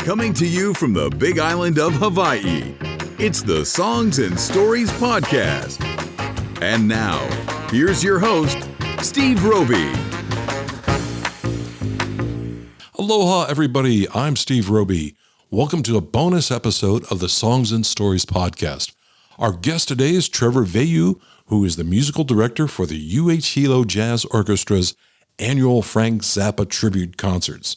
Coming to you from the Big Island of Hawaii, it's the Songs and Stories Podcast. And now, here's your host, Steve Roby. Aloha, everybody. I'm Steve Roby. Welcome to a bonus episode of the Songs and Stories Podcast. Our guest today is Trever Veilleux, who is the musical director for the UH Hilo Jazz Orchestra's annual Frank Zappa tribute concerts.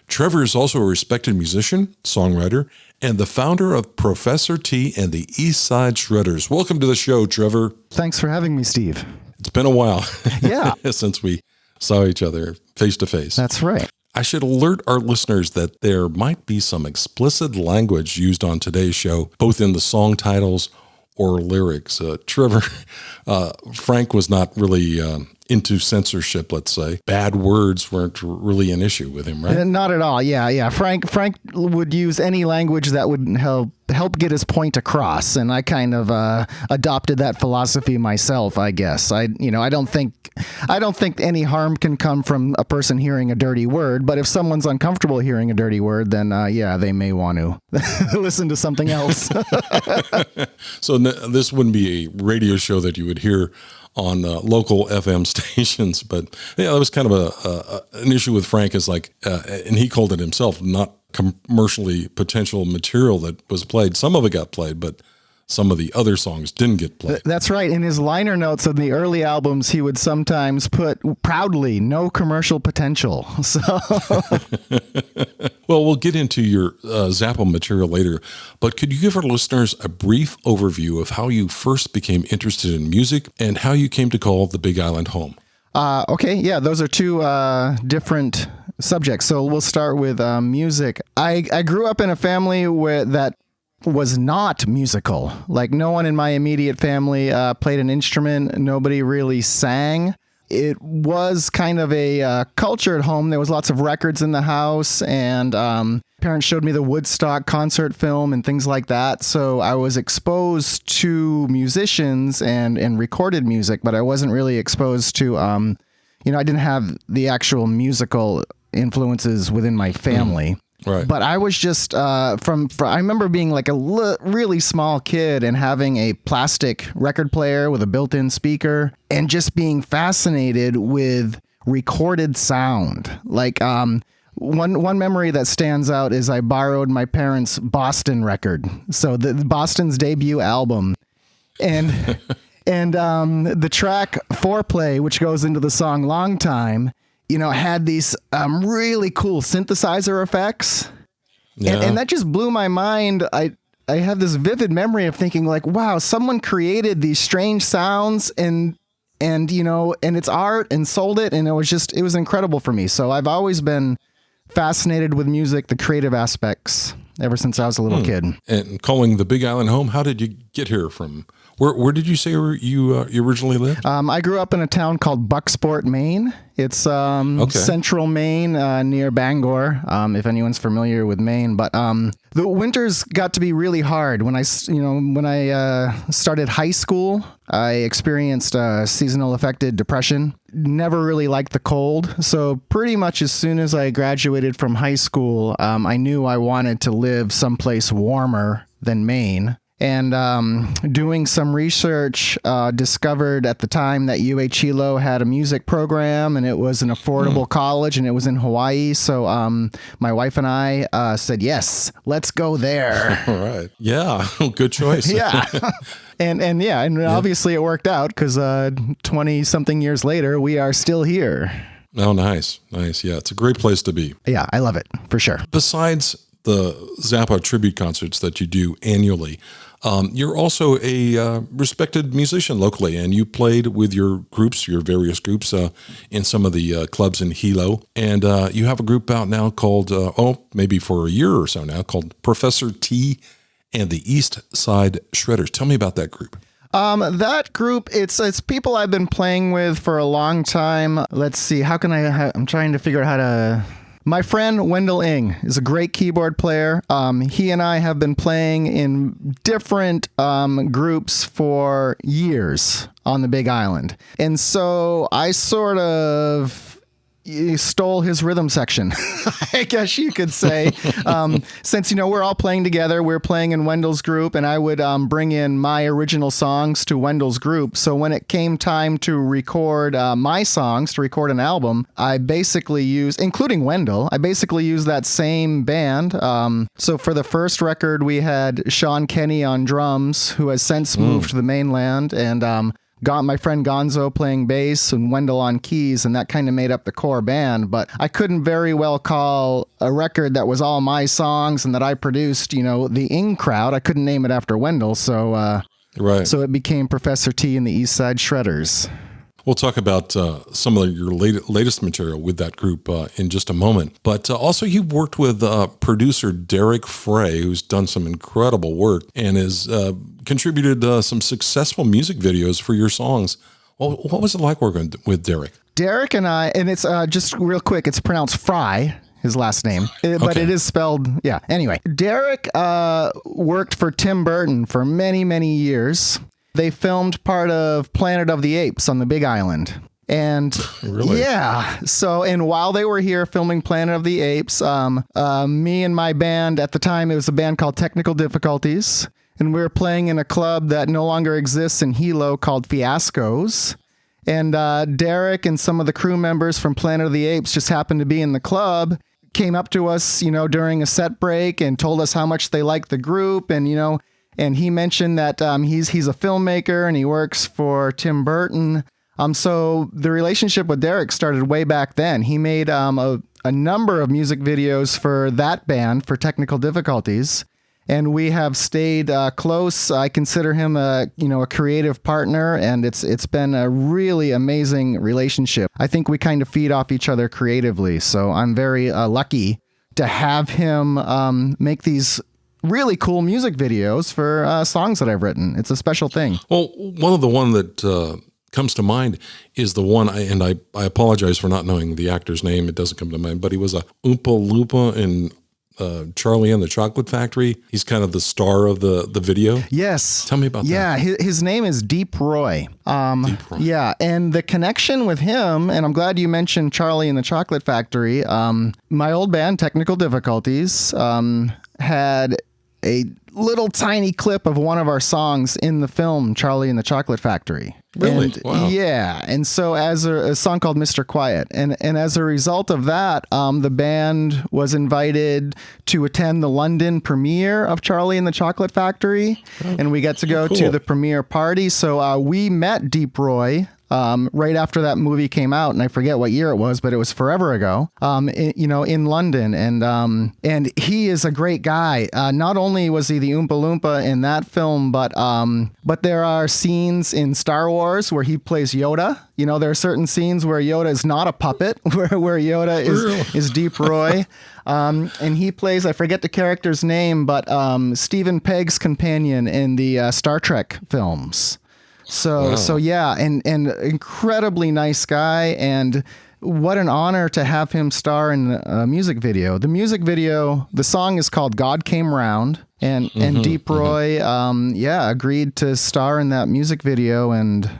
Trever is also a respected musician, songwriter, and the founder of Professor T and the East Side Shredders. Welcome to the show, Trever. Thanks for having me, Steve. It's been a while Yeah. since we saw each other face to face. That's right. I should alert our listeners that there might be some explicit language used on today's show, both in the song titles or lyrics. Trever, Frank was not really into censorship, let's say. Bad words weren't really an issue with him, right? Not at all. Yeah. Frank would use any language that would help get his point across, and I kind of adopted that philosophy myself, I guess. I don't think any harm can come from a person hearing a dirty word, but if someone's uncomfortable hearing a dirty word, then they may want to listen to something else. So this wouldn't be a radio show that you would hear on local FM stations, but yeah, that was kind of an issue with Frank. Is like, and he called it himself, not commercially potential material that was played. Some of it got played, but some of the other songs didn't get played. That's right. In his liner notes of the early albums, he would sometimes put proudly, no commercial potential. So, well, we'll get into your Zappa material later, but could you give our listeners a brief overview of how you first became interested in music and how you came to call the Big Island home? Okay. Yeah, those are two different subjects. So we'll start with music. I grew up in a family that was not musical. Like, no one in my immediate family played an instrument. Nobody really sang. It was kind of a culture at home. There was lots of records in the house, and parents showed me the Woodstock concert film and things like that. So I was exposed to musicians and recorded music, but I wasn't really exposed to, I didn't have the actual musical influences within my family. Right. But I was just I remember being like a really small kid and having a plastic record player with a built-in speaker and just being fascinated with recorded sound. Like one memory that stands out is I borrowed my parents' Boston record. So the Boston's debut album. And the track Foreplay, which goes into the song Long Time, had these really cool synthesizer effects. Yeah. And that just blew my mind. I have this vivid memory of thinking like, wow, someone created these strange sounds and it's art and sold it. And it was incredible for me. So I've always been fascinated with music, the creative aspects, ever since I was a little kid. And calling the Big Island home, how did you get here from? Where did you say you originally lived? I grew up in a town called Bucksport, Maine. It's central Maine, near Bangor, if anyone's familiar with Maine. But the winters got to be really hard. When I started high school, I experienced seasonal affected depression. Never really liked the cold. So pretty much as soon as I graduated from high school, I knew I wanted to live someplace warmer than Maine. And doing some research, discovered at the time that UH Hilo had a music program, and it was an affordable college, and it was in Hawaii. So my wife and I said, yes, let's go there. All right. Yeah. Good choice. Yeah. And obviously it worked out because 20-something years later, we are still here. Oh, nice. Nice. Yeah, it's a great place to be. Yeah, I love it, for sure. Besides the Zappa tribute concerts that you do annually, you're also a respected musician locally, and you played with your various groups, in some of the clubs in Hilo. And you have a group out now called, maybe for a year or so now, called Professor T and the East Side Shredders. Tell me about that group. That group, it's people I've been playing with for a long time. Let's see, I'm trying to figure out how to... My friend Wendell Ng is a great keyboard player. He and I have been playing in different groups for years on the Big Island. And so I sort of you stole his rhythm section, I guess you could say. Since, we're all playing together, we're playing in Wendell's group, and I would bring in my original songs to Wendell's group. So when it came time to record my songs, to record an album, I basically used, including Wendell, I basically used that same band. So for the first record, we had Sean Kenny on drums, who has since moved to the mainland, and got my friend Gonzo playing bass and Wendell on keys, and that kind of made up the core band. But I couldn't very well call a record that was all my songs and that I produced, the In Crowd. I couldn't name it after Wendell, so so it became Professor T and the East Side Shredders. We'll talk about some of your latest material with that group in just a moment. But also you worked with producer Derek Frey, who's done some incredible work and has contributed some successful music videos for your songs. Well, what was it like working with Derek? Derek and I, and it's just real quick, it's pronounced Fry, his last name, but it is spelled, Anyway, Derek worked for Tim Burton for many, many years. They filmed part of Planet of the Apes on the Big Island. And really? And while they were here filming Planet of the Apes, me and my band, at the time, it was a band called Technical Difficulties. And we were playing in a club that no longer exists in Hilo called Fiascos. And Derek and some of the crew members from Planet of the Apes just happened to be in the club, came up to us, during a set break and told us how much they liked the group. And, and he mentioned that he's a filmmaker and he works for Tim Burton. So the relationship with Derek started way back then. He made a number of music videos for that band, for Technical Difficulties, and we have stayed close. I consider him a creative partner, and it's been a really amazing relationship. I think we kind of feed off each other creatively, so I'm very lucky to have him make these really cool music videos for songs that I've written. It's a special thing. Well, one that comes to mind is the one, and I apologize for not knowing the actor's name. It doesn't come to mind, but he was a Oompa Loompa in Charlie and the Chocolate Factory. He's kind of the star of the video. Yes. Tell me about that. Yeah, his name is Deep Roy. Deep Roy. Yeah, and the connection with him, and I'm glad you mentioned Charlie and the Chocolate Factory. My old band, Technical Difficulties, had a little tiny clip of one of our songs in the film Charlie and the Chocolate Factory. Really? And, wow. Yeah. And so as a song called Mr. Quiet. And as a result of that, the band was invited to attend the London premiere of Charlie and the Chocolate Factory. Oh, and we got to go to the premiere party. So we met Deep Roy right after that movie came out, and I forget what year it was, but it was forever ago, in London. And he is a great guy. Not only was he the Oompa Loompa in that film, but there are scenes in Star Wars where he plays Yoda. There are certain scenes where Yoda is not a puppet, where Yoda is Deep Roy. And he plays, I forget the character's name, but Stephen Pegg's companion in the Star Trek films. So yeah, and incredibly nice guy, and what an honor to have him star in a music video. The song is called God Came Round, and Deep Roy, agreed to star in that music video, and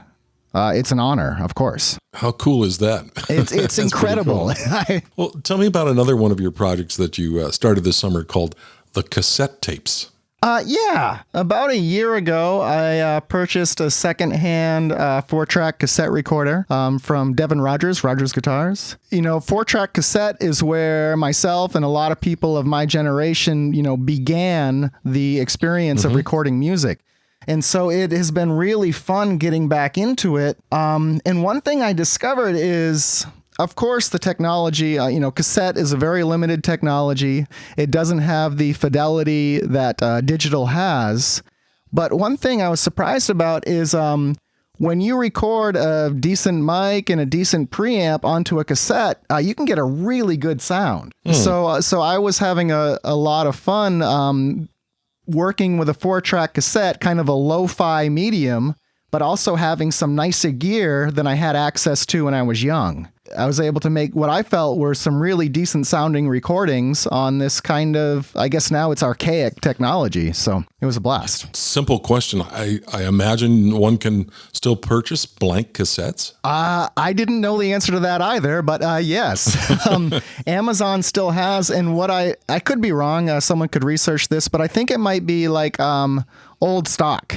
it's an honor, of course. How cool is that? It's incredible. Cool. Well, tell me about another one of your projects that you started this summer called the cassette tapes. About a year ago, I purchased a secondhand 4-track cassette recorder from Devin Rogers Guitars. 4-track cassette is where myself and a lot of people of my generation, began the experience of recording music. And so it has been really fun getting back into it. And one thing I discovered is, of course, the technology, cassette is a very limited technology. It doesn't have the fidelity that digital has. But one thing I was surprised about is when you record a decent mic and a decent preamp onto a cassette, you can get a really good sound. So I was having a lot of fun working with a 4-track cassette, kind of a lo-fi medium, but also having some nicer gear than I had access to when I was young. I was able to make what I felt were some really decent sounding recordings on this kind of, I guess now it's archaic technology. So it was a blast. Simple question. I imagine one can still purchase blank cassettes? I didn't know the answer to that either, but yes. Amazon still has, and what I could be wrong, someone could research this, but I think it might be like old stock.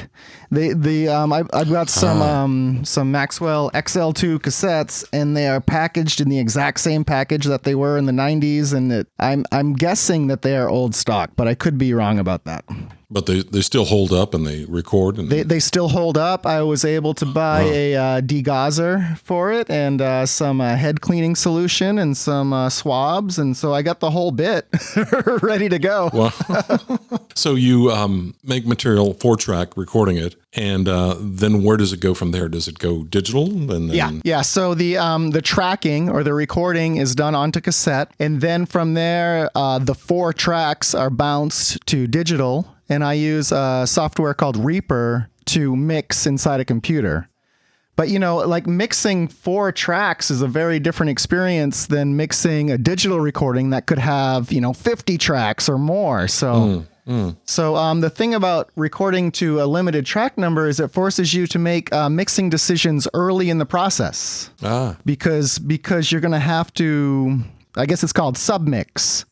I've got some Maxwell XL2 cassettes, and they are packaged in the exact same package that they were in the 90s, and I'm guessing that they are old stock, but I could be wrong about that. But they still hold up and they record? And they still hold up. I was able to buy a degausser for it and some head cleaning solution and some swabs, and so I got the whole bit ready to go. Wow. So you make material, 4-track, recording it, and then where does it go from there? Does it go digital? And then... Yeah. So the tracking or the recording is done onto cassette, and then from there, the 4 tracks are bounced to digital. And I use a software called Reaper to mix inside a computer. But, like mixing 4 tracks is a very different experience than mixing a digital recording that could have, 50 tracks or more. So, the thing about recording to a limited track number is it forces you to make mixing decisions early in the process. Because you're going to have to, I guess it's called submix.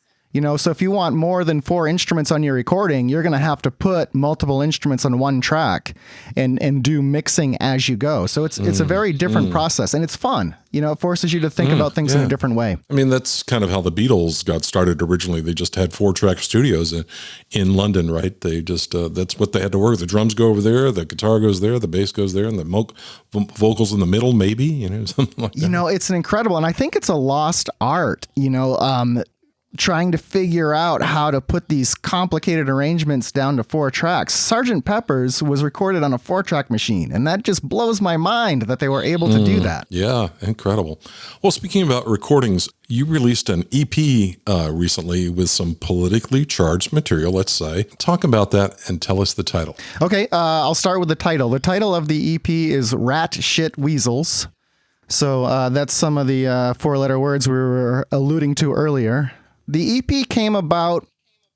So if you want more than 4 instruments on your recording, you're going to have to put multiple instruments on one track and do mixing as you go. So it's a very different process, and it's fun. It forces you to think about things in a different way. I mean, that's kind of how the Beatles got started originally. They just had 4-track studios in London, right? They just, that's what they had to work. The drums go over there, the guitar goes there, the bass goes there, and the vocals in the middle, maybe, something like that. It's an incredible, and I think it's a lost art, trying to figure out how to put these complicated arrangements down to 4 tracks. Sgt. Pepper's was recorded on a 4-track machine, and that just blows my mind that they were able to do that. Yeah, incredible. Well, speaking about recordings, you released an EP recently with some politically charged material, let's say. Talk about that and tell us the title. Okay, I'll start with the title. The title of the EP is Rat Shit Weasels. So that's some of the 4-letter words we were alluding to earlier. The EP came about,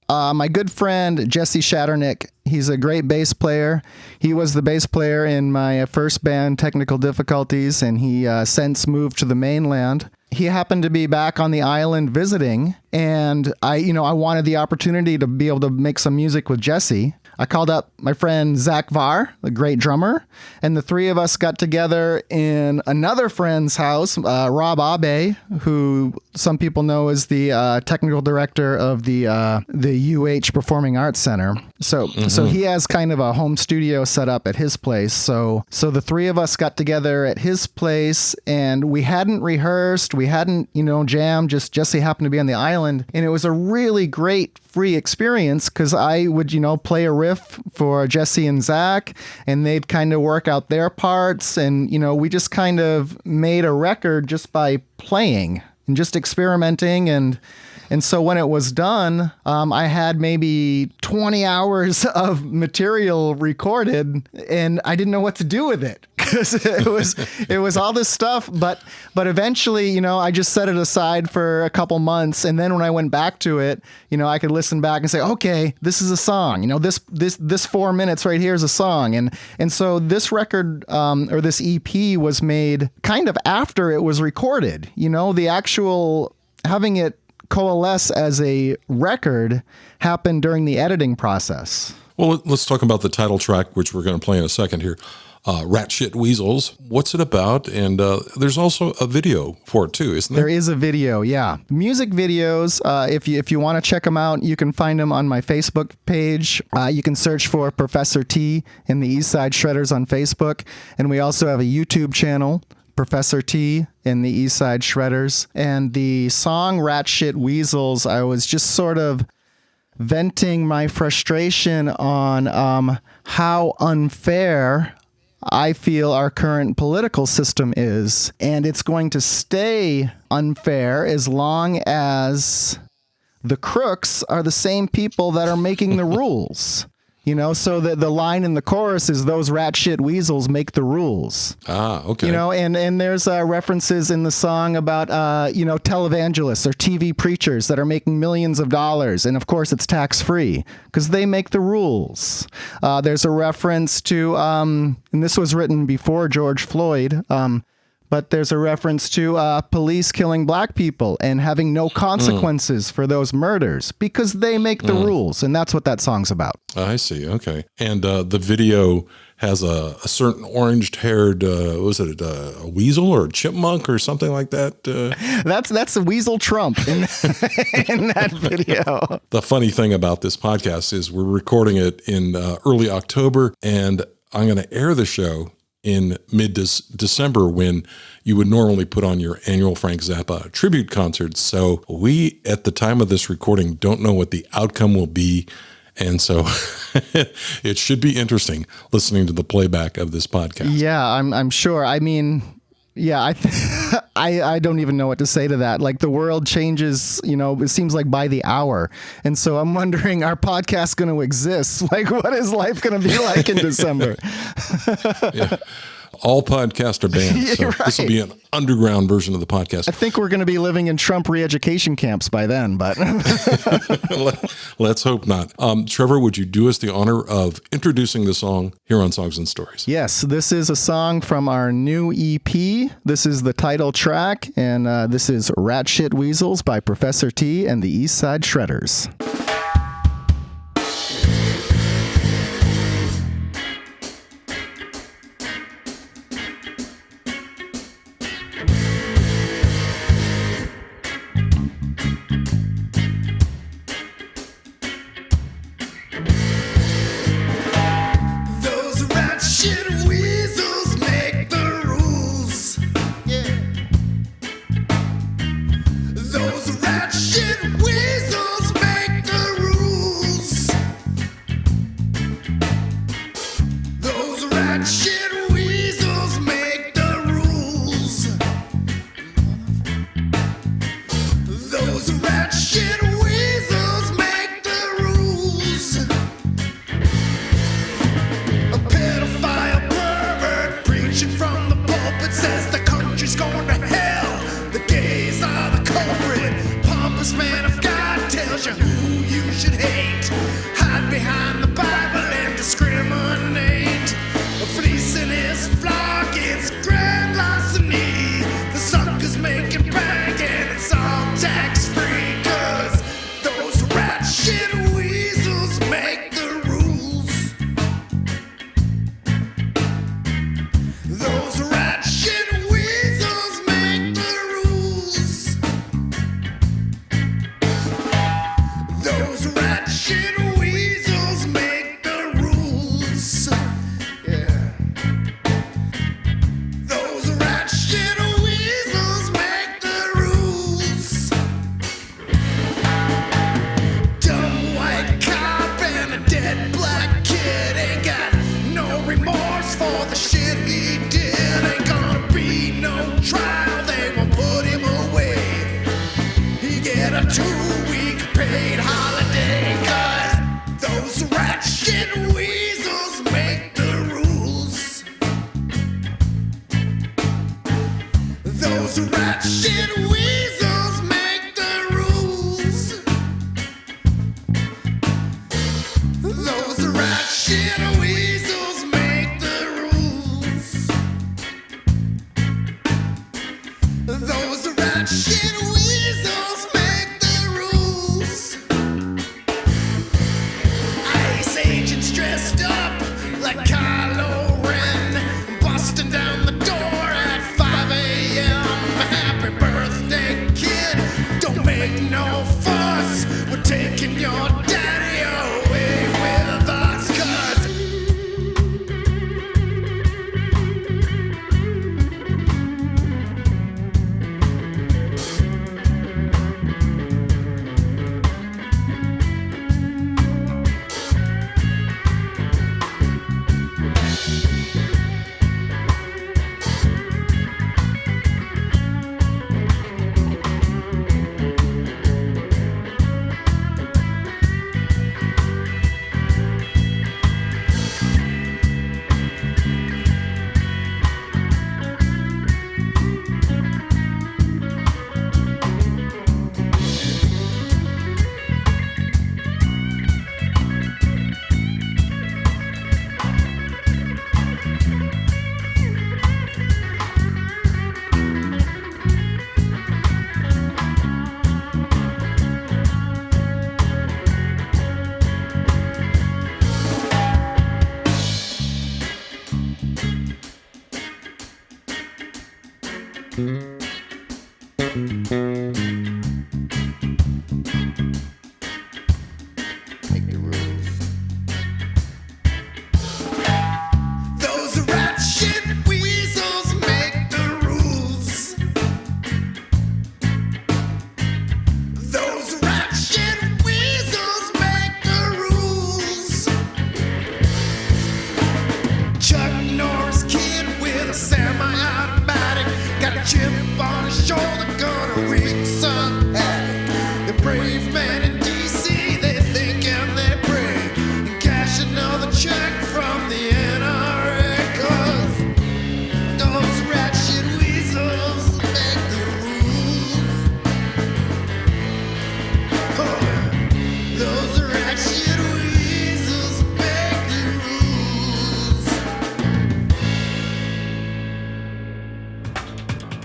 my good friend Jesse Shatternick. He's a great bass player. He was the bass player in my first band, Technical Difficulties, and he since moved to the mainland. He happened to be back on the island visiting, and I wanted the opportunity to be able to make some music with Jesse. I called up my friend Zach Varr, the great drummer, and the 3 of us got together in another friend's house, Rob Abe, who some people know as the technical director of the UH Performing Arts Center. So he has kind of a home studio set up at his place. So the 3 of us got together at his place, and we hadn't rehearsed, we hadn't jammed. Just Jesse happened to be on the island, and it was a really great free experience because I would play a riff for Jesse and Zach, and they'd kind of work out their parts, and we just kind of made a record just by playing and just experimenting. And so when it was done, I had maybe 20 hours of material recorded, and I didn't know what to do with it because it was all this stuff. But eventually, I just set it aside for a couple months, and then when I went back to it, I could listen back and say, okay, this is a song. This 4 minutes right here is a song, and so this record or this EP was made kind of after it was recorded. The actual having it coalesce as a record happened during the editing process. Well, let's talk about the title track, which we're going to play in a second here. Rat Shit Weasels. What's it about? And there's also a video for it too, isn't there? There is a video, yeah. Music videos, if you want to check them out, you can find them on my Facebook page. You can search for Professor T in the Eastside Shredders on Facebook. And we also have a YouTube channel, Professor T in the Eastside Shredders. And the song Rat Shit Weasels, I was just sort of venting my frustration on how unfair I feel our current political system is. And it's going to stay unfair as long as the crooks are the same people that are making the rules. So the line in the chorus is those rat shit weasels make the rules. Ah, okay. And there's references in the song about, televangelists or TV preachers that are making millions of dollars. And of course, it's tax free because they make the rules. There's a reference to, and this was written before George Floyd, but there's a reference to police killing black people and having no consequences for those murders because they make the rules. And that's what that song's about. I see. Okay. And the video has a certain orange-haired, was it a weasel or a chipmunk or something like that? That's a weasel Trump in that video. The funny thing about this podcast is we're recording it in early October, and I'm going to air the show in mid-December when you would normally put on your annual Frank Zappa tribute concerts. So we, at the time of this recording, don't know what the outcome will be. And so it should be interesting listening to the playback of this podcast. Yeah, I'm sure. I mean, yeah, I don't even know what to say to that. Like the world changes, it seems like by the hour. And so I'm wondering, our podcast going to exist? Like what is life going to be like in December? Yeah. All podcasts are banned. So Right. This will be an underground version of the podcast. I think we're going to be living in Trump re-education camps by then, but Let's hope not. Trevor, would you do us the honor of introducing the song here on Songs and Stories? yes, this is a song from our new EP. This is the title track, and this is Rat Shit Weasels by Professor T and the East Side Shredders.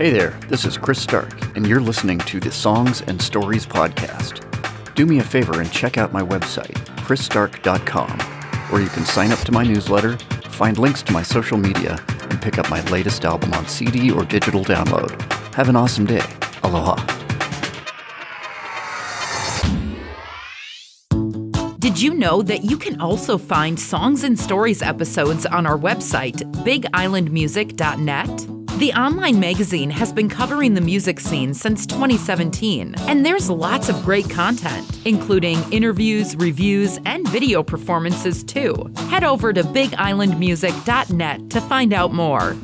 Hey there, this is Chris Stark, and you're listening to the Songs and Stories podcast. Do me a favor and check out my website, chrisstark.com, where you can sign up to my newsletter, find links to my social media, and pick up my latest album on CD or digital download. Have an awesome day. Aloha. Did you know that you can also find Songs and Stories episodes on our website, bigislandmusic.net? The online magazine has been covering the music scene since 2017, and there's lots of great content, including interviews, reviews, and video performances too. Head over to bigislandmusic.net to find out more.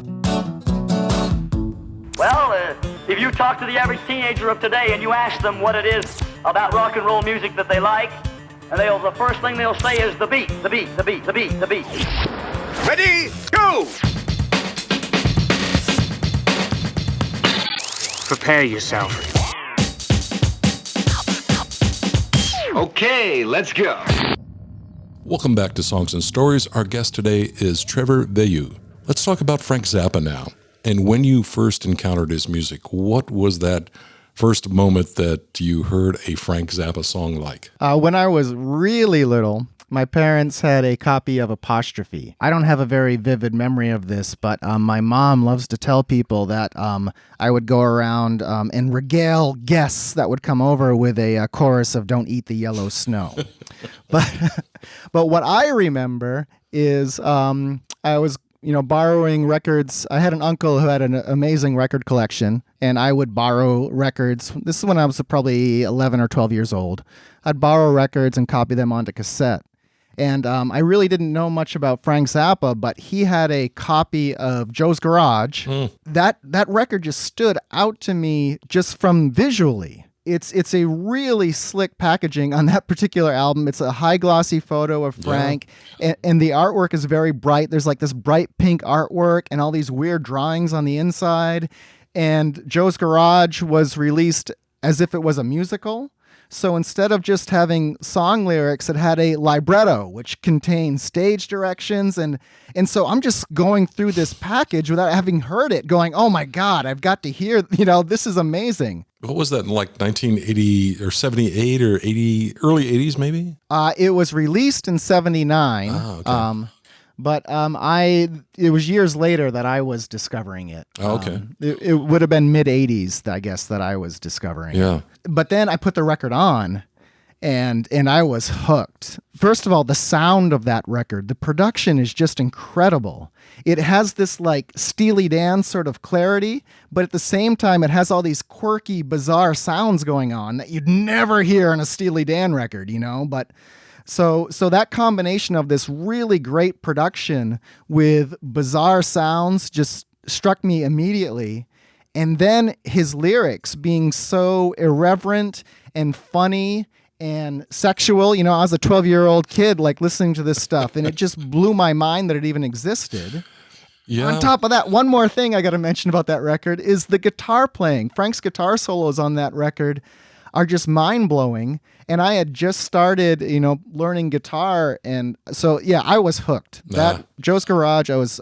Well, if you talk to the average teenager of today and you ask them what it is about rock and roll music that they like, and the first thing they'll say is the beat, the beat, the beat, the beat, the beat. Ready, go! Prepare yourself. Okay, let's go. Welcome back to Songs and Stories. Our guest today is Trever Veilleux. Let's talk about Frank Zappa now. And when you first encountered his music, what was that first moment that you heard a Frank Zappa song like? When I was really little, my parents had a copy of Apostrophe. I don't have a very vivid memory of this, but my mom loves to tell people that I would go around and regale guests that would come over with a chorus of "Don't Eat the Yellow Snow." but what I remember is I was borrowing records. I had an uncle who had an amazing record collection, and I would borrow records. This is when I was probably 11 or 12 years old. I'd borrow records and copy them onto cassette. And I really didn't know much about Frank Zappa, but he had a copy of Joe's Garage. That record just stood out to me just from visually. It's a really slick packaging on that particular album. It's a high glossy photo of Frank, and the artwork is very bright. There's like this bright pink artwork and all these weird drawings on the inside. And Joe's Garage was released as if it was a musical. So instead of just having song lyrics, it had a libretto, which contained stage directions. And so I'm just going through this package without having heard it, going, oh my God, I've got to hear, this is amazing. What was that, in like 1980 or 78 or 80, early 80s maybe? It was released in 79. Okay. But it was years later that I was discovering it. Oh, okay. It would have been mid 80s, I guess, that I was discovering it. But then I put the record on, and I was hooked. First of all, the sound of that record, the production is just incredible. It has this like Steely Dan sort of clarity, but at the same time, it has all these quirky, bizarre sounds going on that you'd never hear on a Steely Dan record, But So that combination of this really great production with bizarre sounds just struck me immediately. And then his lyrics being so irreverent and funny and sexual. I was a 12-year-old kid like listening to this stuff, and it just blew my mind that it even existed. Yeah. On top of that, one more thing I got to mention about that record is the guitar playing. Frank's guitar solos on that record are just mind-blowing. And I had just started, learning guitar, and so I was hooked. That Joe's Garage, I was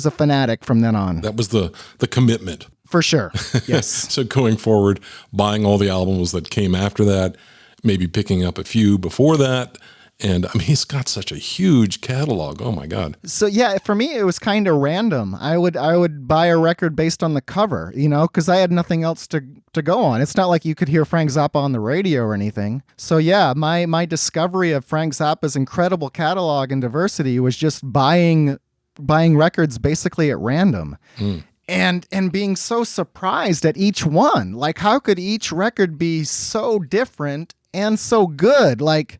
a fanatic from then on. That was the commitment. For sure. Yes. So going forward, buying all the albums that came after that, maybe picking up a few before that. And I mean, he's got such a huge catalog. Oh my God. So for me, it was kind of random. I would buy a record based on the cover, because I had nothing else to go on. It's not like you could hear Frank Zappa on the radio or anything. So my discovery of Frank Zappa's incredible catalog and diversity was just buying records basically at random. And being so surprised at each one. Like, how could each record be so different and so good? Like,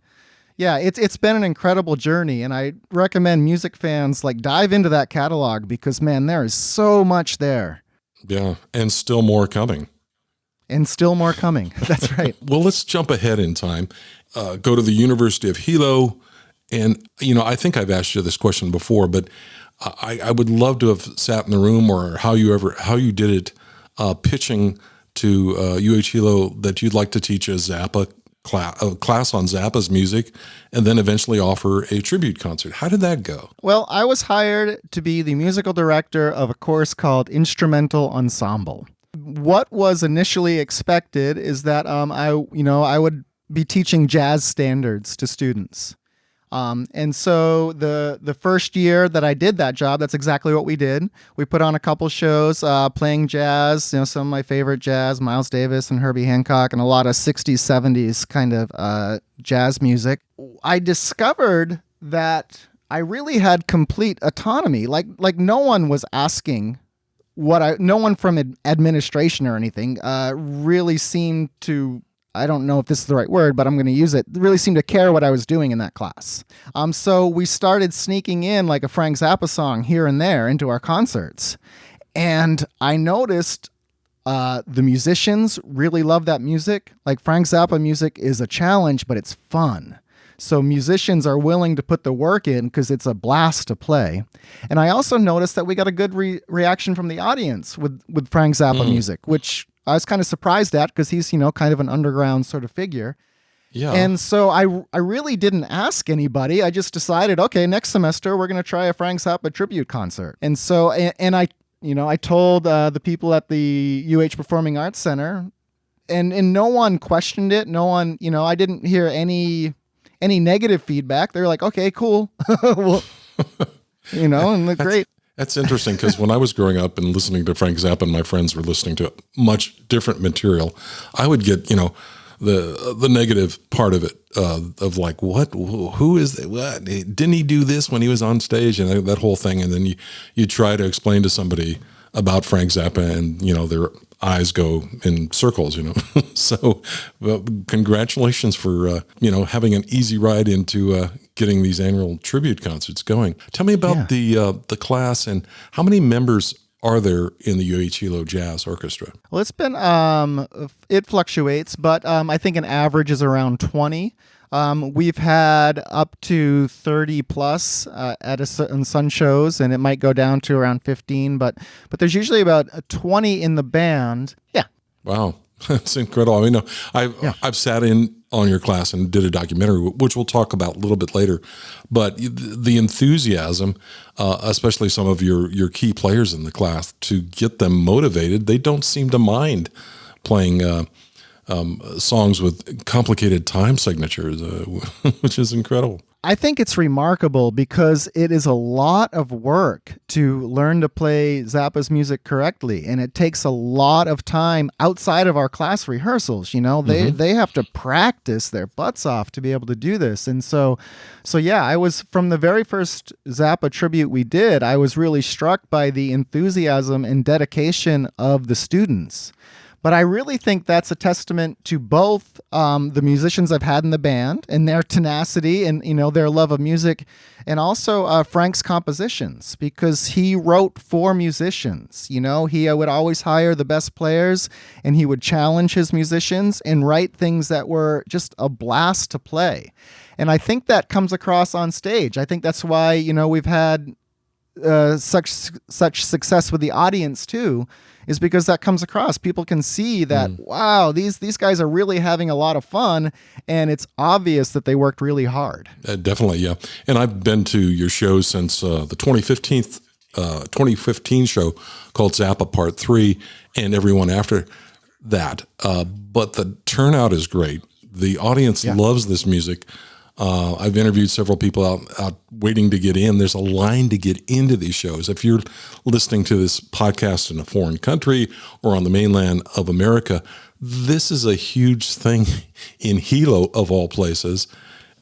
it's been an incredible journey, and I recommend music fans dive into that catalog because, man, there is so much there. Yeah, and still more coming. That's right. Well, let's jump ahead in time. Go to the University of Hilo, and I think I've asked you this question before, but I would love to have sat in the room, or how you did it, pitching to UH Hilo that you'd like to teach a Zappa class on Zappa's music, and then eventually offer a tribute concert. How did that go? Well, I was hired to be the musical director of a course called Instrumental Ensemble. What was initially expected is that I would be teaching jazz standards to students. And so the first year that I did that job, that's exactly what we did. We put on a couple shows playing jazz, some of my favorite jazz, Miles Davis and Herbie Hancock, and a lot of 60s, 70s kind of jazz music. I discovered that I really had complete autonomy. Like no one was asking no one from administration or anything really seemed to, I don't know if this is the right word, but I'm going to use it, really seemed to care what I was doing in that class. So we started sneaking in like a Frank Zappa song here and there into our concerts. And I noticed the musicians really love that music. Like Frank Zappa music is a challenge, but it's fun. So musicians are willing to put the work in because it's a blast to play. And I also noticed that we got a good reaction from the audience with Frank Zappa music, which I was kind of surprised at because he's, kind of an underground sort of figure. Yeah. And so I really didn't ask anybody. I just decided, okay, next semester we're going to try a Frank Zappa tribute concert. And so, and I told the people at the UH Performing Arts Center, and no one questioned it. No one, I didn't hear any negative feedback. They're like, okay, cool. Well, and great. That's interesting because when I was growing up and listening to Frank Zappa and my friends were listening to much different material, I would get, the negative part of it, of like, what, who is that? What? Didn't he do this when he was on stage and that whole thing? And then you try to explain to somebody about Frank Zappa and, their eyes go in circles, So congratulations for, having an easy ride into getting these annual tribute concerts going. Tell me about the class and how many members are there in the UH Hilo Jazz Orchestra? Well, it's been, it fluctuates, but I think an average is around 20. We've had up to 30 plus in some shows, and it might go down to around 15, but there's usually about 20 in the band. Yeah. Wow. That's incredible. I mean, I've sat in on your class and did a documentary, which we'll talk about a little bit later, but the enthusiasm, especially some of your key players in the class, to get them motivated, they don't seem to mind playing songs with complicated time signatures, which is incredible. I think it's remarkable because it is a lot of work to learn to play Zappa's music correctly, and it takes a lot of time outside of our class rehearsals. They have to practice their butts off to be able to do this. And so yeah, I was, from the very first Zappa tribute we did, I was really struck by the enthusiasm and dedication of the students. But I really think that's a testament to both the musicians I've had in the band and their tenacity and, their love of music, and also Frank's compositions, because he wrote for musicians. He would always hire the best players, and he would challenge his musicians and write things that were just a blast to play. And I think that comes across on stage. I think that's why, we've had such success with the audience too, is because that comes across. People can see that, wow, these guys are really having a lot of fun, and it's obvious that they worked really hard. Definitely, yeah. And I've been to your shows since the 2015 show called Zappa Part 3, and everyone after that. But the turnout is great. The audience loves this music. I've interviewed several people out waiting to get in. There's a line to get into these shows. If you're listening to this podcast in a foreign country or on the mainland of America, this is a huge thing in Hilo, of all places.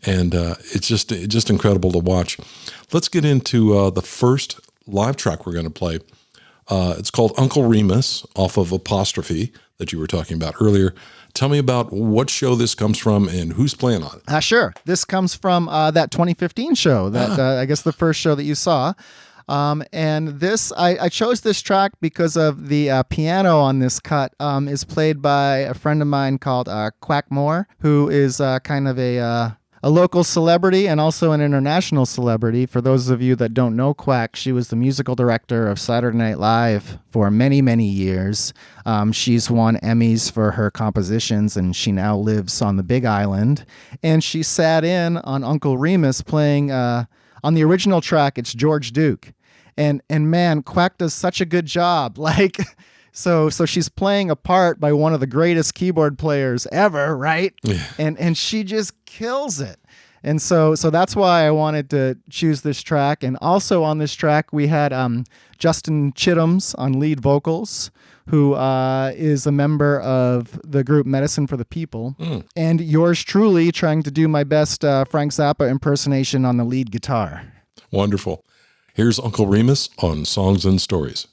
And it's just incredible to watch. Let's get into the first live track we're going to play. It's called Uncle Remus, off of Apostrophe that you were talking about earlier. Tell me about what show this comes from and who's playing on it. Sure. This comes from that 2015 show, that I guess the first show that you saw. And this, I chose this track because of the piano on this cut is played by a friend of mine called Quack Moore, who is kind of a local celebrity and also an international celebrity. For those of you that don't know Quack, she was the musical director of Saturday Night Live for many, many years. She's won Emmys for her compositions, and she now lives on the Big Island. And she sat in on Uncle Remus playing, on the original track, it's George Duke. And man, Quack does such a good job. Like, So she's playing a part by one of the greatest keyboard players ever, right? Yeah. And she just kills it. And so that's why I wanted to choose this track. And also on this track, we had Justin Chittum's on lead vocals, who is a member of the group Medicine for the People. And yours truly trying to do my best Frank Zappa impersonation on the lead guitar. Wonderful. Here's Uncle Remus on Songs and Stories.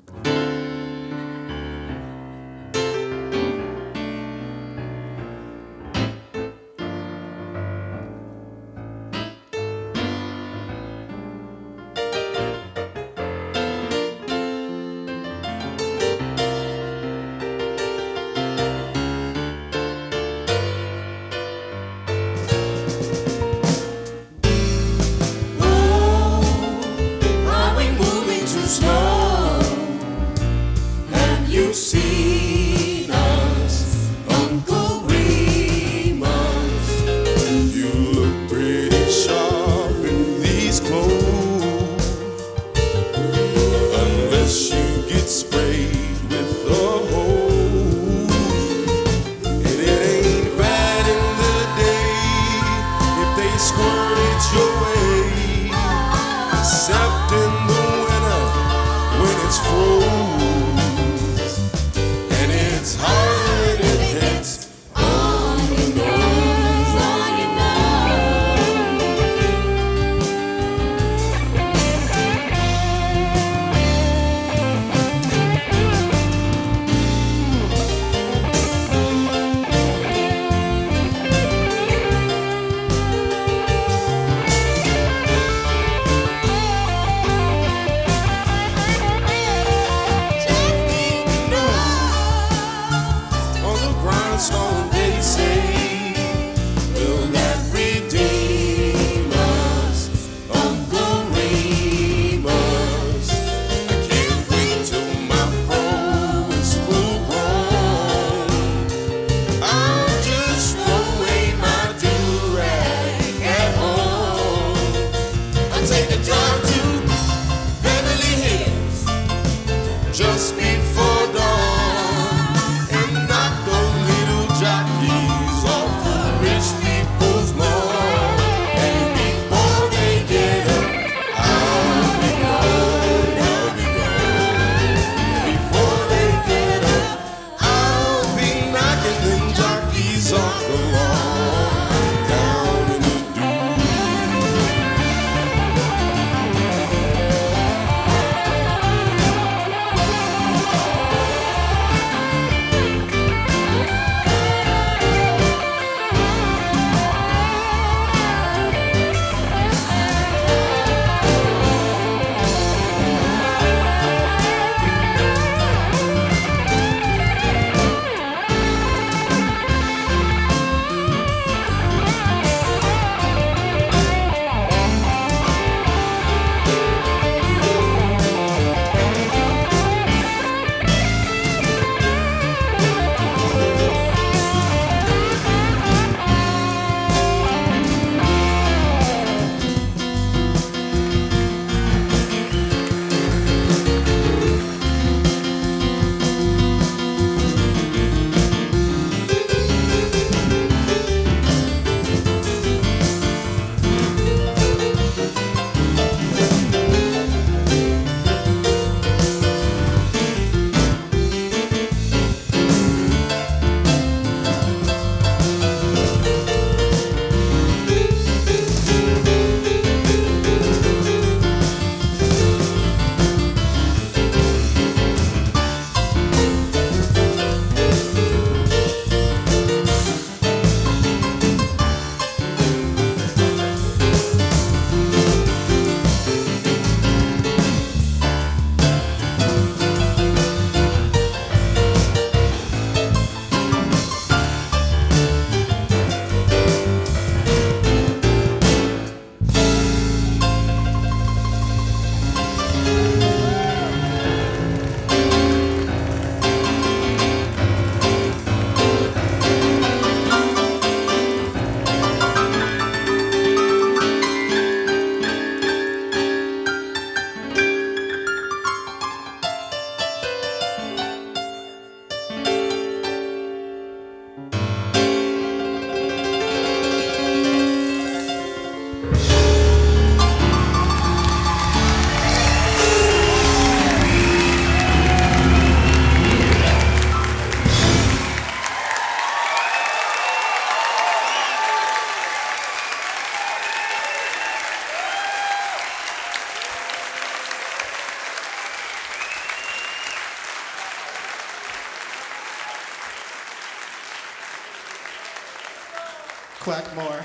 Quack more.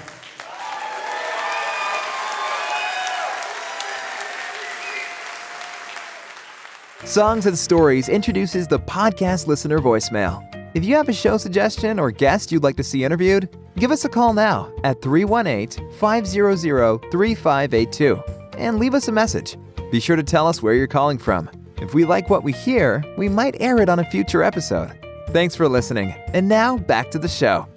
Songs and Stories introduces the podcast listener voicemail. If you have a show suggestion or guest you'd like to see interviewed, give us a call now at 318-500-3582 and leave us a message. Be sure to tell us where you're calling from. If we like what we hear, we might air it on a future episode. Thanks for listening. And now, back to the show.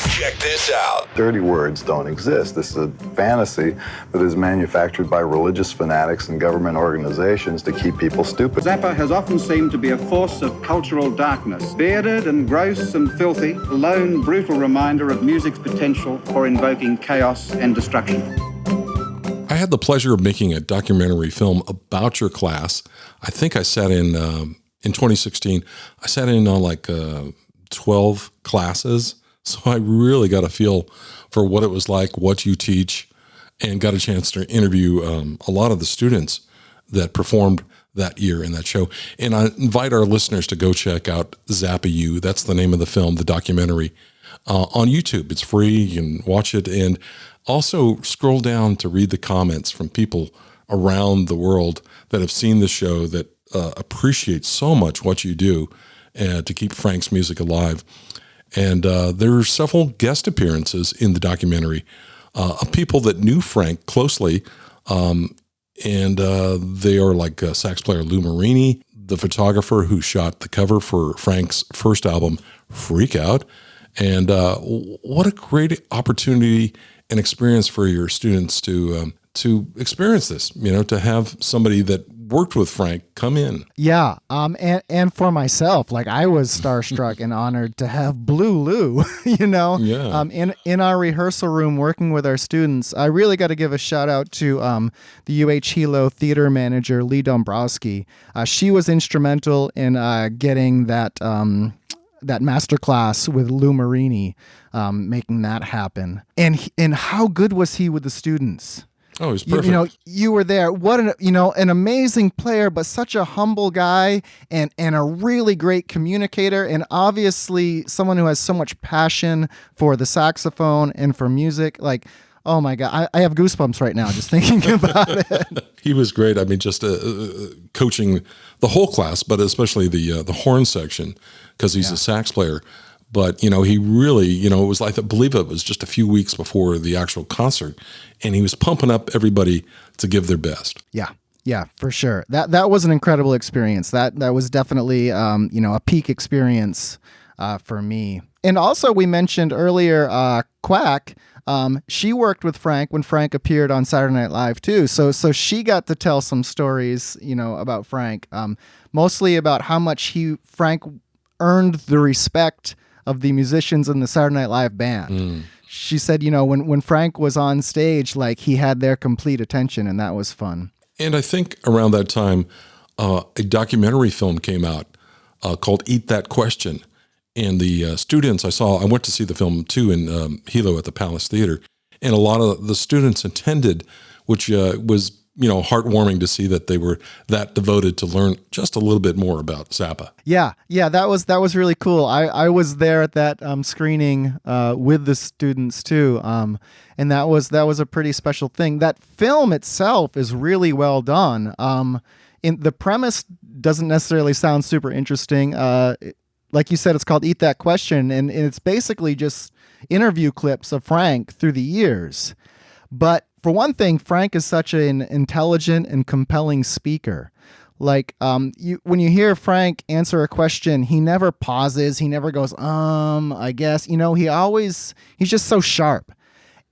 Check this out. Dirty words don't exist. This is a fantasy that is manufactured by religious fanatics and government organizations to keep people stupid. Zappa has often seemed to be a force of cultural darkness. Bearded and gross and filthy, a lone, brutal reminder of music's potential for invoking chaos and destruction. I had the pleasure of making a documentary film about your class. I think I sat in 2016, I sat in on like 12 classes. So I really got a feel for what it was like, what you teach, and got a chance to interview a lot of the students that performed that year in that show. And I invite our listeners to go check out Zappa You. That's the name of the film, the documentary, on YouTube. It's free. You can watch it. And also scroll down to read the comments from people around the world that have seen the show that appreciate so much what you do to keep Frank's music alive. And there are several guest appearances in the documentary of people that knew Frank closely. And they are like sax player Lou Marini, the photographer who shot the cover for Frank's first album, Freak Out. And what a great opportunity and experience for your students to experience this, to have somebody that worked with Frank come in. Yeah. And for myself, like I was starstruck and honored to have Blue Lou, Yeah. In our rehearsal room working with our students. I really got to give a shout out to the UH Hilo theater manager, Lee Dombrowski. She was instrumental in getting that masterclass with Lou Marini, making that happen. And how good was he with the students? Oh, he's perfect. You were there. What an amazing player, but such a humble guy and a really great communicator, and obviously someone who has so much passion for the saxophone and for music. Like, oh my God, I have goosebumps right now just thinking about it. He was great. I mean, just coaching the whole class, but especially the horn section, because he's a sax player. But, he really, it was like, I believe it was just a few weeks before the actual concert, and he was pumping up everybody to give their best. Yeah, for sure. That was an incredible experience. That was definitely, a peak experience for me. And also we mentioned earlier, Quack, she worked with Frank when Frank appeared on Saturday Night Live too. So she got to tell some stories, about Frank, mostly about how much Frank earned the respect of the musicians in the Saturday Night Live band. She said, when Frank was on stage, like he had their complete attention, and that was fun. And I think around that time, a documentary film came out called Eat That Question. And the students I went to see the film too in Hilo at the Palace Theater. And a lot of the students attended, which was, heartwarming to see that they were that devoted to learn just a little bit more about Zappa. Yeah, that was really cool. I was there at that screening with the students too, and that was a pretty special thing. That film itself is really well done. The premise doesn't necessarily sound super interesting. Like you said, it's called Eat That Question, and it's basically just interview clips of Frank through the years. But for one thing, Frank is such an intelligent and compelling speaker. Like, when you hear Frank answer a question, he never pauses. He never goes, I guess. He's just so sharp.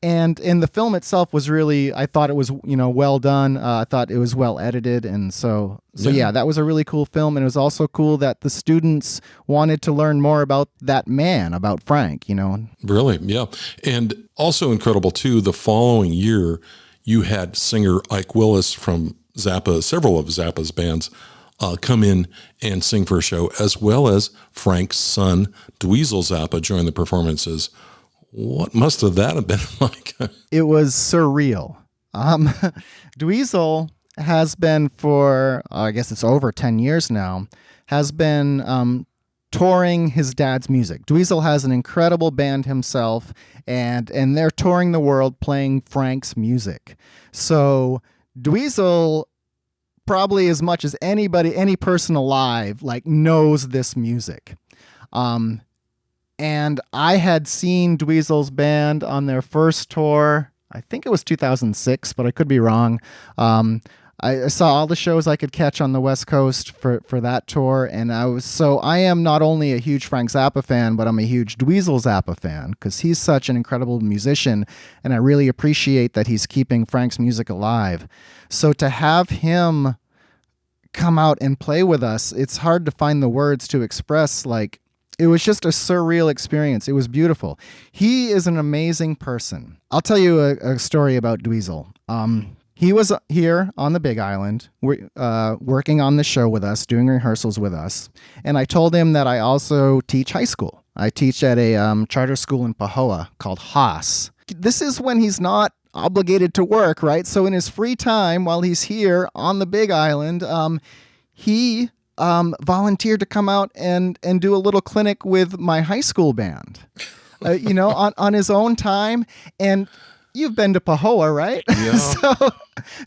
And the film itself was really, I thought it was, well done. I thought it was well edited. And so yeah, that was a really cool film. And it was also cool that the students wanted to learn more about that man, about Frank, Really, yeah. And also incredible, too, the following year, you had singer Ike Willis from Zappa, several of Zappa's bands, come in and sing for a show, as well as Frank's son, Dweezil Zappa, join the performances. What must have that have been like? It was surreal. Dweezil has been for, I guess it's over 10 years now, has been touring his dad's music. Dweezil has an incredible band himself, and they're touring the world playing Frank's music. So Dweezil, probably as much as anybody, any person alive, like, knows this music. And I had seen Dweezil's band on their first tour. I think it was 2006, but I could be wrong. I saw all the shows I could catch on the West Coast for that tour, and I am not only a huge Frank Zappa fan, but I'm a huge Dweezil Zappa fan, because he's such an incredible musician, and I really appreciate that he's keeping Frank's music alive. So to have him come out and play with us, it's hard to find the words to express, like, it was just a surreal experience. It was beautiful. He is an amazing person. I'll tell you a story about Dweezil. He was here on the Big Island, working on the show with us, doing rehearsals with us. And I told him that I also teach high school. I teach at a charter school in Pahoa called Haas. This is when he's not obligated to work, right? So in his free time, while he's here on the Big Island, he volunteered to come out and do a little clinic with my high school band, on his own time. And you've been to Pahoa, right? Yeah.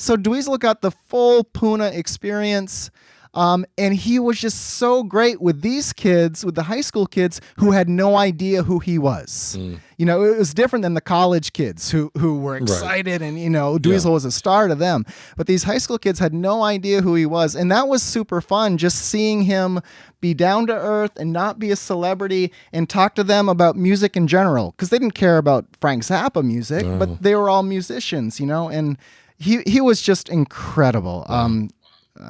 So Dweezil got the full Puna experience. And he was just so great with these kids, with the high school kids who had no idea who he was. It was different than the college kids who were excited, and, Dweezil was a star to them. But these high school kids had no idea who he was. And that was super fun, just seeing him be down to earth and not be a celebrity and talk to them about music in general. Because they didn't care about Frank Zappa music, but they were all musicians, and he was just incredible.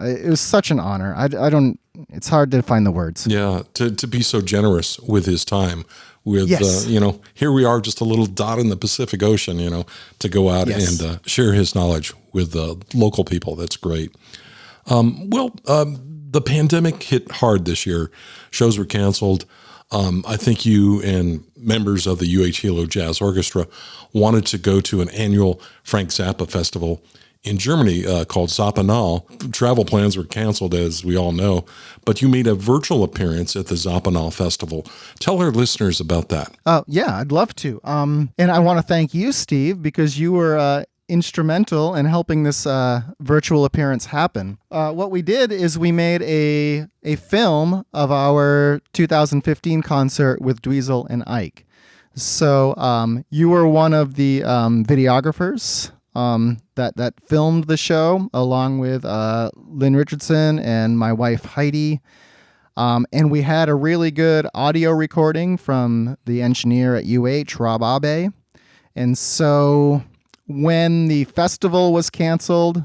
It was such an honor. It's hard to find the words. Yeah, to be so generous with his time. Yes. Here we are, just a little dot in the Pacific Ocean, to go out and share his knowledge with local people. That's great. The pandemic hit hard this year. Shows were canceled. I think you and members of the UH Hilo Jazz Orchestra wanted to go to an annual Frank Zappa festival in Germany called Zappanal. Travel plans were canceled, as we all know, but you made a virtual appearance at the Zappanal Festival. Tell our listeners about that. Yeah, I'd love to. And I want to thank you, Steve, because you were instrumental in helping this virtual appearance happen. What we did is we made a film of our 2015 concert with Dweezil and Ike. So you were one of the videographers that filmed the show, along with Lynn Richardson and my wife Heidi. And we had a really good audio recording from the engineer at UH, Rob Abe. And so when the festival was canceled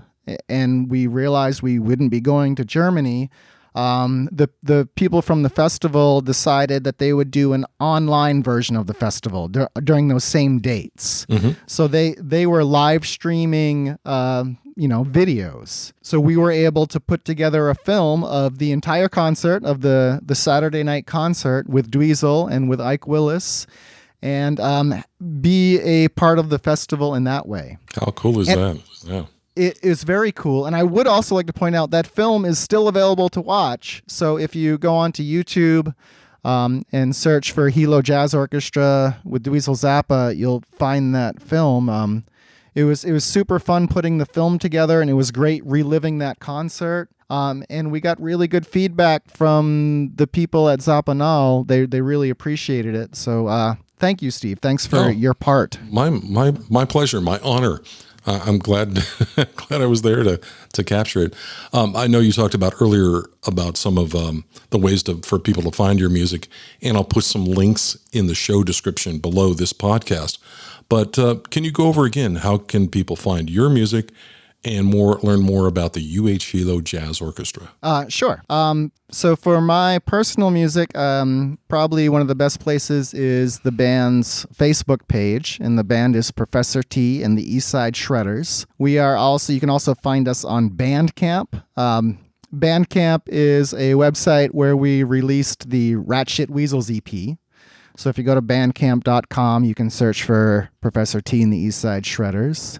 and we realized we wouldn't be going to Germany, the people from the festival decided that they would do an online version of the festival during those same dates. Mm-hmm. So they were live streaming, videos. So we were able to put together a film of the entire concert, of the Saturday night concert with Dweezil and with Ike Willis, and be a part of the festival in that way. How cool is that? Yeah. It is very cool. And I would also like to point out that film is still available to watch. So if you go onto YouTube and search for Hilo Jazz Orchestra with Dweezil Zappa, you'll find that film. It was super fun putting the film together, and it was great reliving that concert. And we got really good feedback from the people at Zappanal. They really appreciated it. So thank you, Steve. Thanks for your part. My pleasure, my honor. I'm glad I was there to capture it. I know you talked about earlier about some of the ways for people to find your music, and I'll put some links in the show description below this podcast. But can you go over again, how can people find your music and learn more about the UH Hilo Jazz Orchestra? Sure. So for my personal music, probably one of the best places is the band's Facebook page, and the band is Professor T and the Eastside Shredders. You can also find us on Bandcamp. Bandcamp is a website where we released the Rat Shit Weasels EP. So if you go to bandcamp.com, you can search for Professor T and the Eastside Shredders.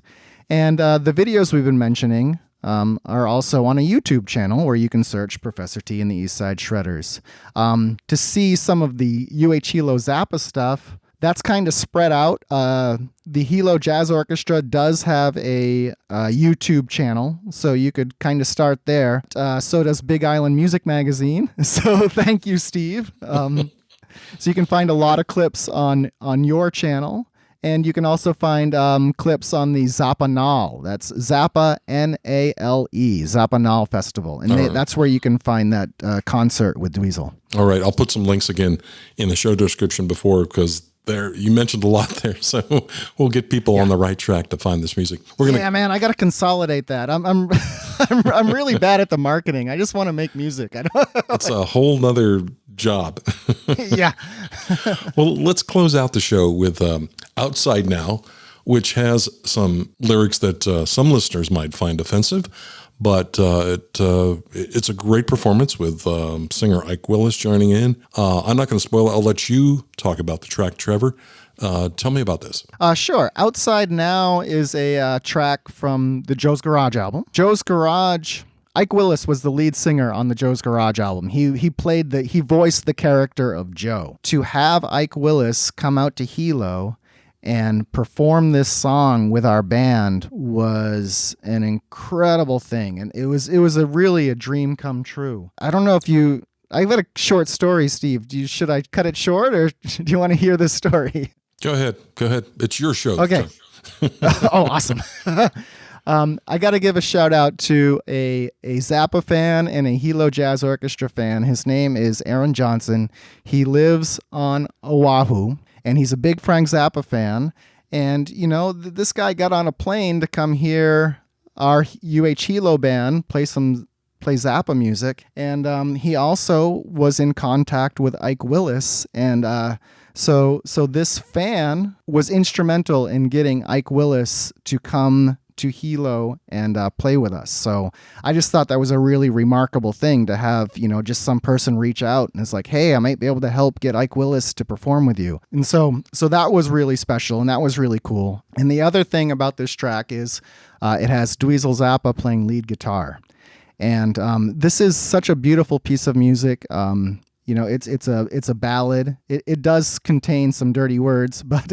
And the videos we've been mentioning, are also on a YouTube channel where you can search Professor T and the East Side Shredders. To see some of the UH Hilo Zappa stuff, that's kind of spread out. The Hilo Jazz Orchestra does have a YouTube channel, so you could kind of start there. So does Big Island Music Magazine. So thank you, Steve. So you can find a lot of clips on your channel, and you can also find clips on the Zappa Nal. That's Zappa N-A-L-E, Zappa Nal Festival, and that's where you can find that concert with Dweezil. All right, I'll put some links again in the show description because you mentioned a lot there, so we'll get people on the right track to find this music. Yeah, man, I got to consolidate that. I'm really bad at the marketing. I just want to make music. It's a whole nother job. Yeah. Well, let's close out the show with Outside Now, which has some lyrics that some listeners might find offensive, but it's a great performance with singer Ike Willis joining in. I'm not going to spoil it. I'll let you talk about the track, Trevor. Tell me about this. Sure. Outside Now is a track from the Joe's Garage album. Joe's Garage, Ike Willis was the lead singer on the Joe's Garage album. He voiced the character of Joe. To have Ike Willis come out to Hilo and perform this song with our band was an incredible thing, and it was really a dream come true. I don't know if I've got a short story, Steve. Should I cut it short, or do you want to hear this story? Go ahead. It's your show. Okay. Oh, awesome. I got to give a shout out to a Zappa fan and a Hilo Jazz Orchestra fan. His name is Aaron Johnson. He lives on Oahu, and he's a big Frank Zappa fan. And, this guy got on a plane to come hear our UH Hilo band play Zappa music. And he also was in contact with Ike Willis. And so this fan was instrumental in getting Ike Willis to come to Hilo and play with us. So I just thought that was a really remarkable thing to have, just some person reach out and it's like, hey, I might be able to help get Ike Willis to perform with you. And so that was really special, and that was really cool. And the other thing about this track is it has Dweezil Zappa playing lead guitar. And this is such a beautiful piece of music. It's a ballad. It does contain some dirty words, but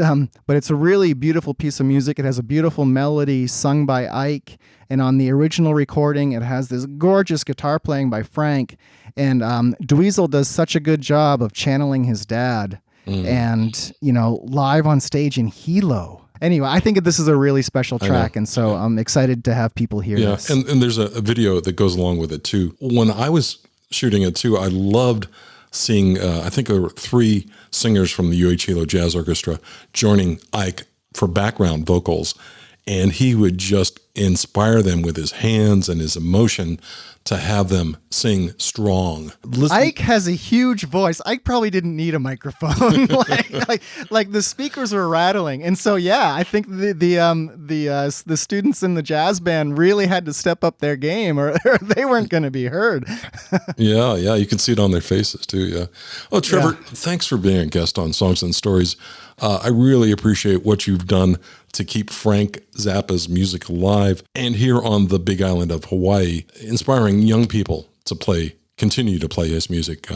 it's a really beautiful piece of music. It has a beautiful melody sung by Ike, and on the original recording, it has this gorgeous guitar playing by Frank. And Dweezil does such a good job of channeling his dad, and live on stage in Hilo. Anyway, I think this is a really special track, and so I'm excited to have people hear this. Yeah, and there's a video that goes along with it too. When I was shooting it too, I loved seeing, I think there were 3 singers from the UH Hilo Jazz Orchestra joining Ike for background vocals, and he would just inspire them with his hands and his emotion to have them sing strong. Ike has a huge voice. Ike probably didn't need a microphone. like the speakers were rattling, and so I think the students in the jazz band really had to step up their game, or they weren't going to be heard. Yeah, you can see it on their faces too. Yeah. Oh, Trevor, thanks for being a guest on Songs and Stories. I really appreciate what you've done to keep Frank Zappa's music alive, and here on the Big Island of Hawaii, inspiring young people to continue to play his music.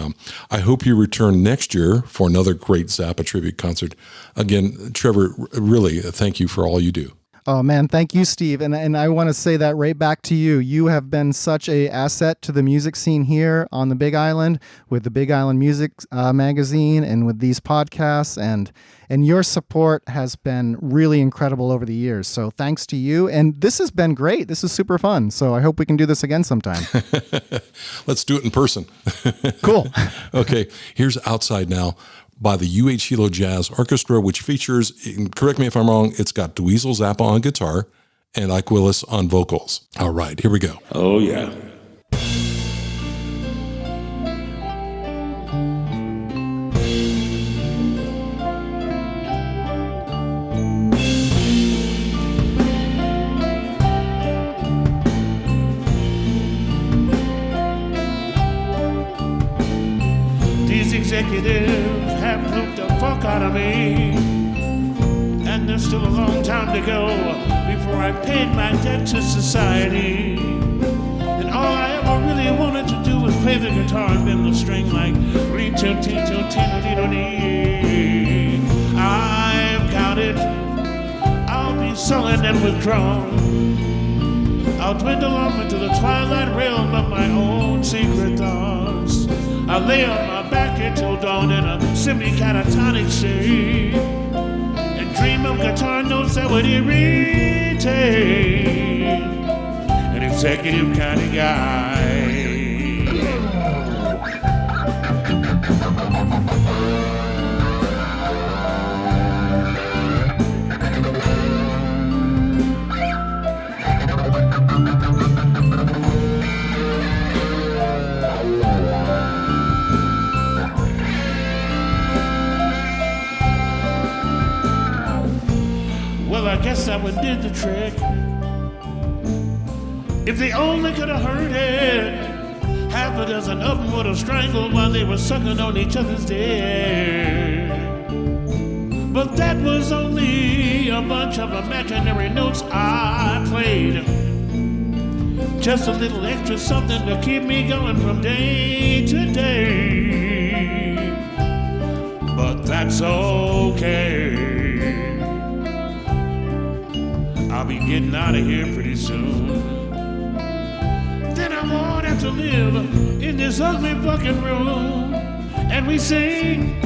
I hope you return next year for another great Zappa tribute concert. Again, Trevor, really, thank you for all you do. Oh, man, thank you, Steve. And I want to say that right back to you. You have been such an asset to the music scene here on the Big Island with the Big Island Music Magazine and with these podcasts. And your support has been really incredible over the years. So thanks to you. And this has been great. This is super fun. So I hope we can do this again sometime. Let's do it in person. Cool. Okay, here's Outside Now by the UH Hilo Jazz Orchestra, which features, correct me if I'm wrong, it's got Dweezil Zappa on guitar and Ike Willis on vocals. All right, here we go. Oh, yeah. These executives have looked the fuck out of me, and there's still a long time to go before I paid my debt to society. play the guitar and bend the string like I've got it. I'll be sullen and withdrawn. I'll dwindle off into the twilight realm of my own secret thoughts. I lay on my back until dawn in a semi-catatonic state and dream of guitar notes that would irritate an executive kind of guy. Well, I guess that one did the trick. If they only could have heard it, half a dozen of them would have strangled while they were sucking on each other's dick. But that was only a bunch of imaginary notes I played. Just a little extra something to keep me going from day to day. But that's okay. I'll be getting out of here pretty soon. Then I won't have to live in this ugly fucking room. And we sing,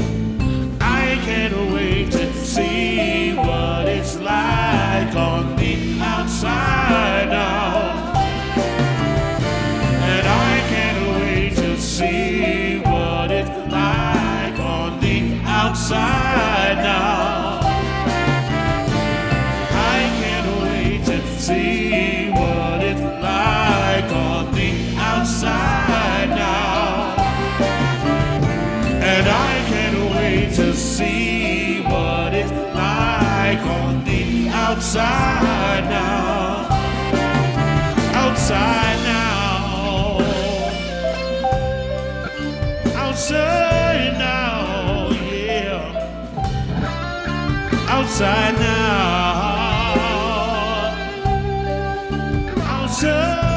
I can't wait to see what it's like on the outside now. And I can't wait to see what it's like on the outside now. See what it's like on the outside now. And I can't wait to see what it's like on the outside now. Outside now. Outside now, yeah. Outside now. Outside now.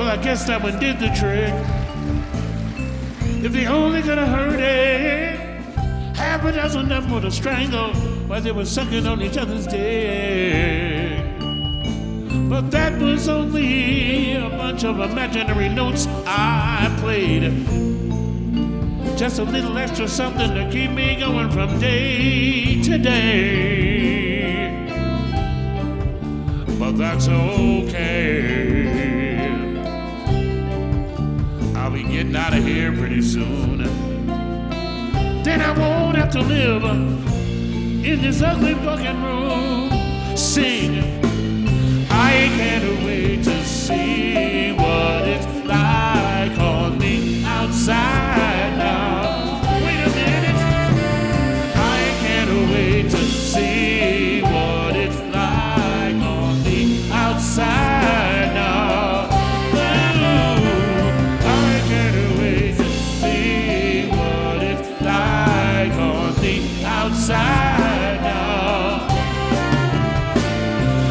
Well, I guess that one did the trick. If they only could have heard it, half a dozen of them would have strangled while they were sucking on each other's dick. But that was only a bunch of imaginary notes I played. Just a little extra something to keep me going from day to day. But that's okay. I'll be getting out of here pretty soon. Then I won't have to live in this ugly fucking room. Sing, I can't wait to see what it's like on the outside now. Wait a minute, I can't wait to see what it's like on the outside now. Ooh, I can't wait to see what it's like on the outside now.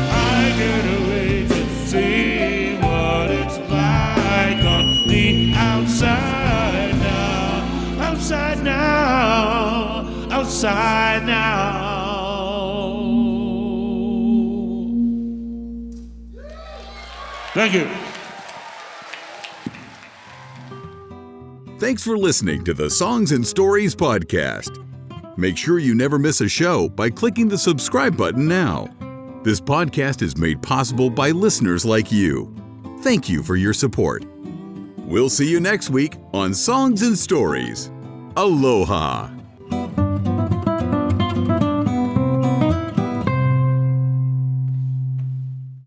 I can't wait to see what it's like on the outside now. Outside now. Outside now. Thank you. Thanks for listening to the Songs and Stories podcast. Make sure you never miss a show by clicking the subscribe button now. This podcast is made possible by listeners like you. Thank you for your support. We'll see you next week on Songs and Stories. Aloha.